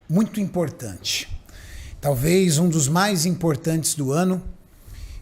muito importante. Talvez um dos mais importantes do ano.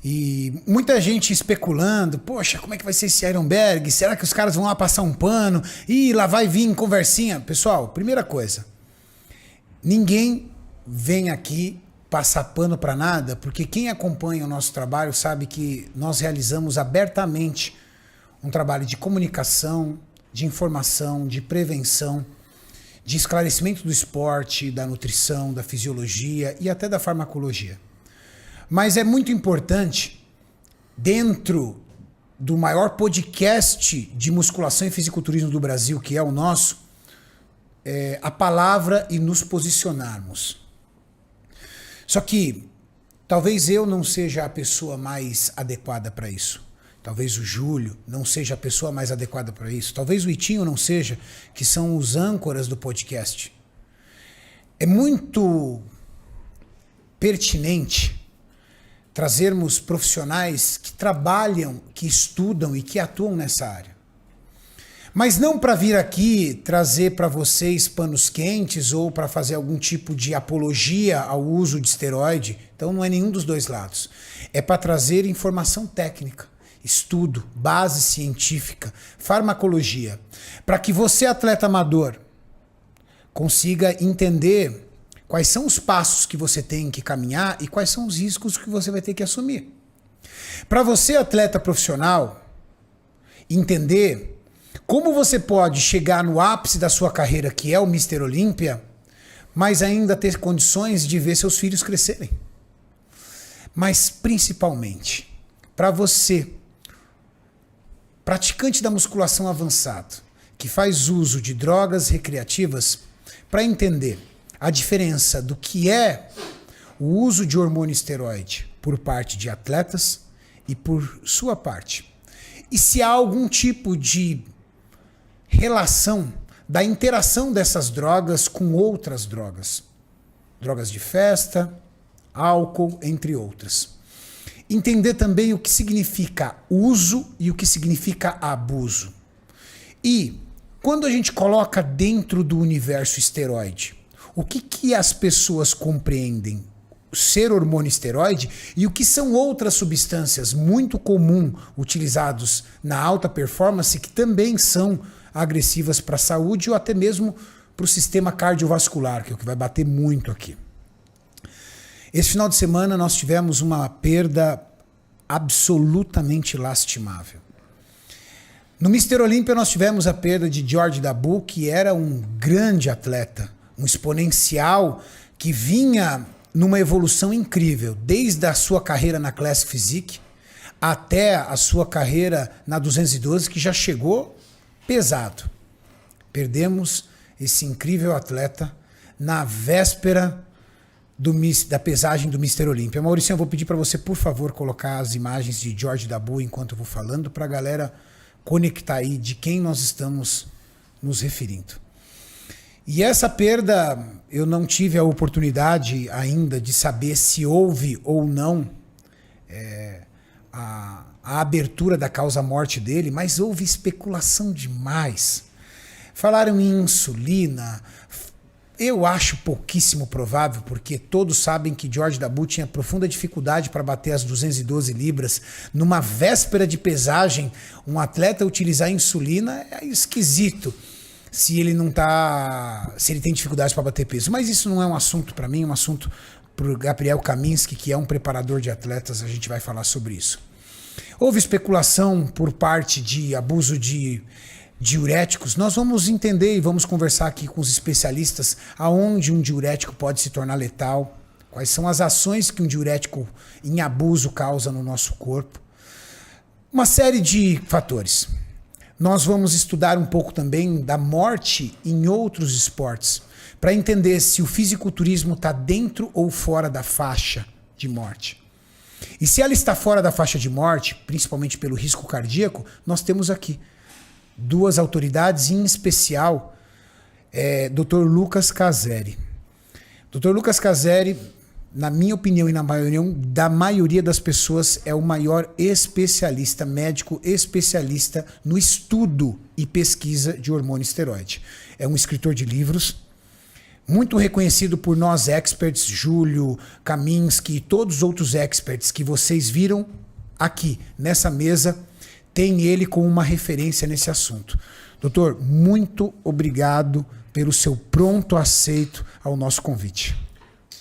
E muita gente especulando, poxa, como é que vai ser esse Ironberg? Será que os caras vão lá passar um pano? Ih, lá vai vir conversinha. Pessoal, primeira coisa, ninguém vem aqui passar pano para nada, porque quem acompanha o nosso trabalho sabe que nós realizamos abertamente um trabalho de comunicação, de informação, de prevenção, de esclarecimento do esporte, da nutrição, da fisiologia e até da farmacologia. Mas é muito importante, dentro do maior podcast de musculação e fisiculturismo do Brasil, que é o nosso, a palavra e nos posicionarmos. Só que talvez eu não seja a pessoa mais adequada para isso. Talvez o Júlio não seja a pessoa mais adequada para isso. Talvez o Itinho não seja, que são os âncoras do podcast. É muito pertinente trazermos profissionais que trabalham, que estudam e que atuam nessa área. Mas não para vir aqui trazer para vocês panos quentes ou para fazer algum tipo de apologia ao uso de esteroide. Então não é nenhum dos dois lados. É para trazer informação técnica, estudo, base científica, farmacologia, para que você, atleta amador, consiga entender quais são os passos que você tem que caminhar e quais são os riscos que você vai ter que assumir. Para você, atleta profissional, entender como você pode chegar no ápice da sua carreira, que é o Mr. Olímpia, mas ainda ter condições de ver seus filhos crescerem. Mas, principalmente, para você, praticante da musculação avançado, que faz uso de drogas recreativas, para entender a diferença do que é o uso de hormônio esteroide por parte de atletas e por sua parte. E se há algum tipo de relação da interação dessas drogas com outras drogas. Drogas de festa, álcool, entre outras. Entender também o que significa uso e o que significa abuso. E quando a gente coloca dentro do universo esteroide, o que as pessoas compreendem ser hormônio esteroide e o que são outras substâncias muito comum utilizados na alta performance que também são agressivas para a saúde ou até mesmo para o sistema cardiovascular, que é o que vai bater muito aqui. Esse final de semana nós tivemos uma perda absolutamente lastimável. No Mr. Olímpia nós tivemos a perda de George Dabu, que era um grande atleta, um exponencial que vinha numa evolução incrível, desde a sua carreira na Classic Physique até a sua carreira na 212, que já chegou pesado. Perdemos esse incrível atleta na véspera da pesagem do Mr. Olímpia. Maurício, eu vou pedir para você, por favor, colocar as imagens de George Dabu enquanto eu vou falando, para a galera conectar aí de quem nós estamos nos referindo. E essa perda, eu não tive a oportunidade ainda de saber se houve ou não a abertura da causa-morte dele, mas houve especulação demais. Falaram em insulina. Eu acho pouquíssimo provável, porque todos sabem que George Dabu tinha profunda dificuldade para bater as 212 libras. Numa véspera de pesagem, um atleta utilizar insulina é esquisito. Se ele tem dificuldades para bater peso. Mas isso não é um assunto para mim, é um assunto para o Gabriel Kaminski, que é um preparador de atletas, a gente vai falar sobre isso. Houve especulação por parte de abuso de diuréticos. Nós vamos entender e vamos conversar aqui com os especialistas aonde um diurético pode se tornar letal, quais são as ações que um diurético em abuso causa no nosso corpo. Uma série de fatores. Nós vamos estudar um pouco também da morte em outros esportes, para entender se o fisiculturismo está dentro ou fora da faixa de morte. E se ela está fora da faixa de morte, principalmente pelo risco cardíaco, nós temos aqui duas autoridades, em especial Dr. Lucas Caseri. Dr. Lucas Caseri, na minha opinião e na opinião da maioria das pessoas, é o maior especialista, médico especialista no estudo e pesquisa de hormônio esteroide. É um escritor de livros, muito reconhecido por nós experts, Júlio, Kaminski e todos os outros experts que vocês viram aqui nessa mesa, tem ele como uma referência nesse assunto. Doutor, muito obrigado pelo seu pronto aceito ao nosso convite.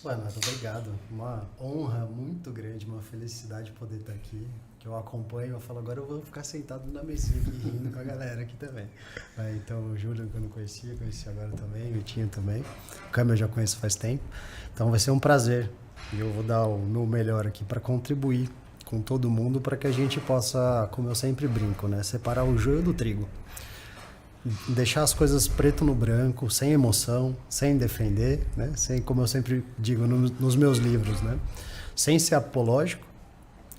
Renato, obrigado. Uma honra muito grande, uma felicidade poder estar aqui. Que eu acompanho, eu falo, agora eu vou ficar sentado na mesinha aqui, rindo com a galera aqui também. Então, o Júlio, que eu não conhecia, conheci agora também, o Vitinho também. O Câmbio eu já conheço faz tempo. Então, vai ser um prazer. E eu vou dar o meu melhor aqui para contribuir com todo mundo para que a gente possa, como eu sempre brinco, né, separar o joio do trigo. Deixar as coisas preto no branco, sem emoção, sem defender, né? Sem, como eu sempre digo nos meus livros, né? Sem ser apológico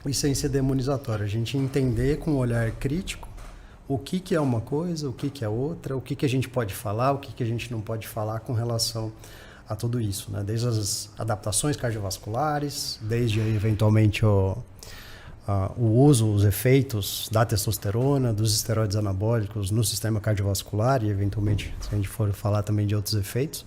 e sem ser demonizatório. A gente entender com um olhar crítico o que é uma coisa, o que é outra, o que a gente pode falar, o que a gente não pode falar com relação a tudo isso, né? Desde as adaptações cardiovasculares, desde eventualmente o uso, os efeitos da testosterona, dos esteroides anabólicos no sistema cardiovascular e, eventualmente, se a gente for falar também de outros efeitos.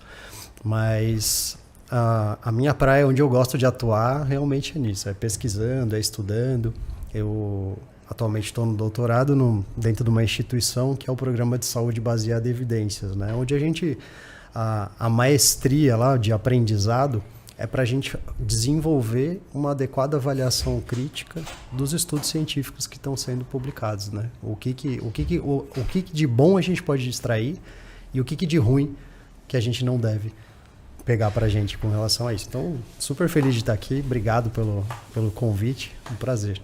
Mas a minha praia, onde eu gosto de atuar, realmente é nisso. É pesquisando, é estudando. Eu atualmente estou no doutorado dentro de uma instituição que é o Programa de Saúde Baseada em Evidências, né? Onde a gente... A maestria lá de aprendizado é para a gente desenvolver uma adequada avaliação crítica dos estudos científicos que estão sendo publicados, né? O que de bom a gente pode extrair e o que de ruim que a gente não deve pegar para a gente com relação a isso. Então, super feliz de estar aqui. Obrigado pelo convite. Um prazer.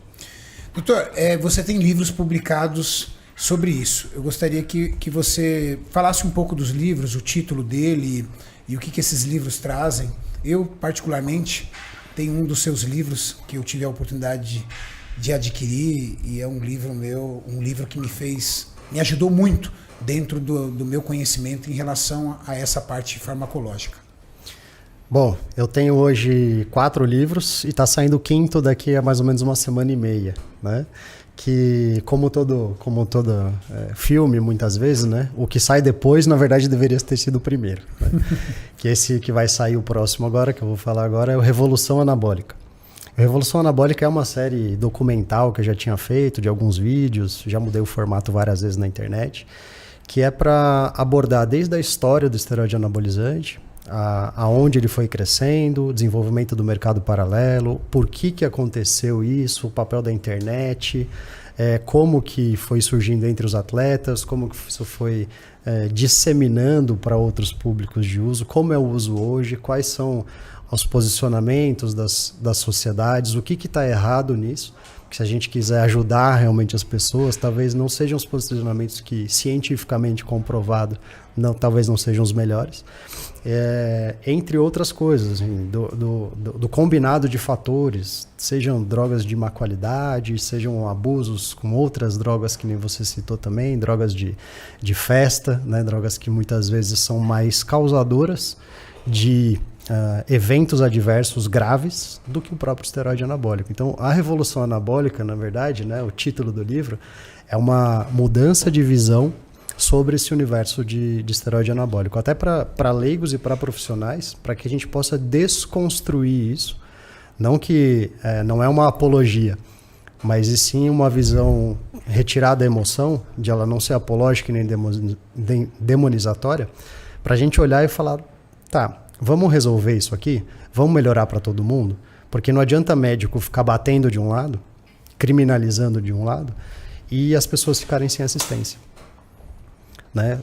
Doutor, você tem livros publicados sobre isso. Eu gostaria que você falasse um pouco dos livros, o título dele e o que esses livros trazem. Eu, particularmente, tenho um dos seus livros que eu tive a oportunidade de adquirir e é um livro meu, um livro que me ajudou muito dentro do meu conhecimento em relação a essa parte farmacológica. Bom, eu tenho hoje 4 livros e está saindo o 5º daqui a mais ou menos uma semana e meia, né? Que, como todo filme, muitas vezes, né? O que sai depois, na verdade, deveria ter sido o primeiro. Né? Que esse que vai sair o próximo agora, que eu vou falar agora, é o Revolução Anabólica. A Revolução Anabólica é uma série documental que eu já tinha feito, de alguns vídeos, já mudei o formato várias vezes na internet, que é para abordar desde a história do esteroide anabolizante, aonde ele foi crescendo, o desenvolvimento do mercado paralelo, por que aconteceu isso, o papel da internet, como que foi surgindo entre os atletas, como que isso foi disseminando para outros públicos de uso, como é o uso hoje, quais são os posicionamentos das sociedades, o que está errado nisso. Porque se a gente quiser ajudar realmente as pessoas, talvez não sejam os posicionamentos que cientificamente comprovado, talvez não sejam os melhores. Entre outras coisas, assim, do combinado de fatores, sejam drogas de má qualidade, sejam abusos com outras drogas que nem você citou também, drogas de festa, né, drogas que muitas vezes são mais causadoras de eventos adversos graves do que o próprio esteroide anabólico. Então, a revolução anabólica, na verdade, né, o título do livro, é uma mudança de visão sobre esse universo de esteroide anabólico, até para leigos e para profissionais, para que a gente possa desconstruir isso. Não que não é uma apologia, mas e sim uma visão retirada da emoção, de ela não ser apológica nem demonizatória, para a gente olhar e falar, tá, vamos resolver isso aqui? Vamos melhorar para todo mundo? Porque não adianta médico ficar batendo de um lado, criminalizando de um lado, e as pessoas ficarem sem assistência. Né?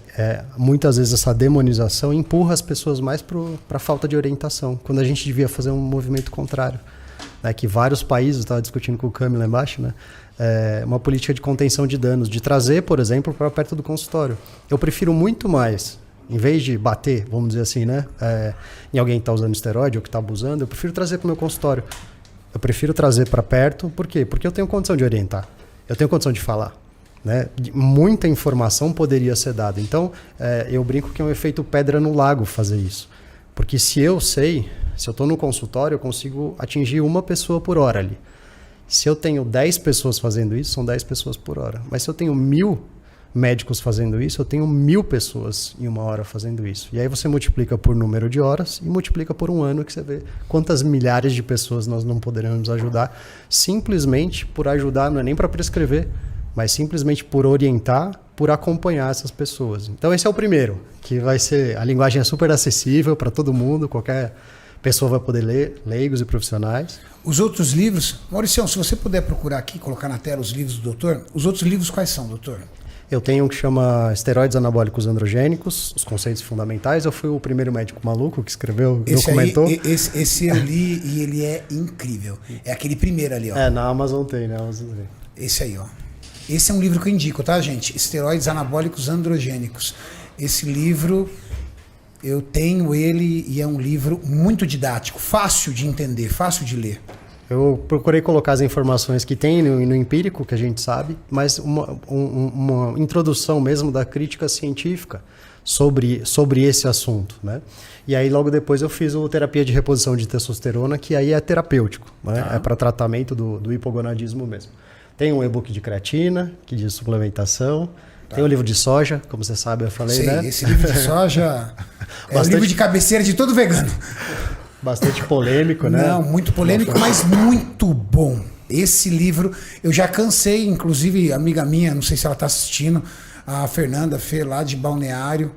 Muitas vezes essa demonização empurra as pessoas mais para a falta de orientação, quando a gente devia fazer um movimento contrário. Né? Que vários países, estava discutindo com o Cami lá embaixo, né? Uma política de contenção de danos, de trazer, por exemplo, para perto do consultório. Eu prefiro muito mais, em vez de bater, vamos dizer assim, né? Em alguém que está usando esteroide ou que está abusando, eu prefiro trazer para o meu consultório. Eu prefiro trazer para perto, por quê? Porque eu tenho condição de orientar, eu tenho condição de falar. Né? Muita informação poderia ser dada. Então, eu brinco que é um efeito pedra no lago fazer isso. Porque se eu estou no consultório, eu consigo atingir uma pessoa por hora ali. Se eu tenho 10 pessoas fazendo isso, são 10 pessoas por hora. Mas se eu tenho 1000 médicos fazendo isso, eu tenho 1000 pessoas em 1 hora fazendo isso. E aí você multiplica por número de horas e multiplica por 1 ano, que você vê quantas milhares de pessoas nós não poderemos ajudar, simplesmente por ajudar, não é nem para prescrever, mas simplesmente por orientar, por acompanhar essas pessoas. Então esse é o primeiro, que vai ser, a linguagem é super acessível para todo mundo, qualquer pessoa vai poder ler, leigos e profissionais. Os outros livros, Mauricião, se você puder procurar aqui, colocar na tela os livros do doutor, os outros livros quais são, doutor? Eu tenho um que chama Esteroides Anabólicos Androgênicos, os conceitos fundamentais. Eu fui o primeiro médico maluco que escreveu, documentou. Esse eu li e ele é incrível. É aquele primeiro ali, ó. É, na Amazon tem, né? Esse aí, ó. Esse é um livro que eu indico, tá, gente? Esteroides Anabólicos Androgênicos. Esse livro, eu tenho ele e é um livro muito didático, fácil de entender, fácil de ler. Eu procurei colocar as informações que tem no empírico, que a gente sabe, mas uma introdução mesmo da crítica científica sobre esse assunto, né? E aí logo depois eu fiz o terapia de reposição de testosterona, que aí é terapêutico, né? É para tratamento do hipogonadismo mesmo. Tem um e-book de creatina, que diz suplementação. Tem o livro de soja, como você sabe, eu falei, Sei, né? Esse livro de soja é o livro de cabeceira de todo vegano. Bastante polêmico, né? Não, muito polêmico, mas muito bom. Esse livro, eu já cansei, inclusive, amiga minha, não sei se ela está assistindo, a Fernanda Fê, lá de Balneário,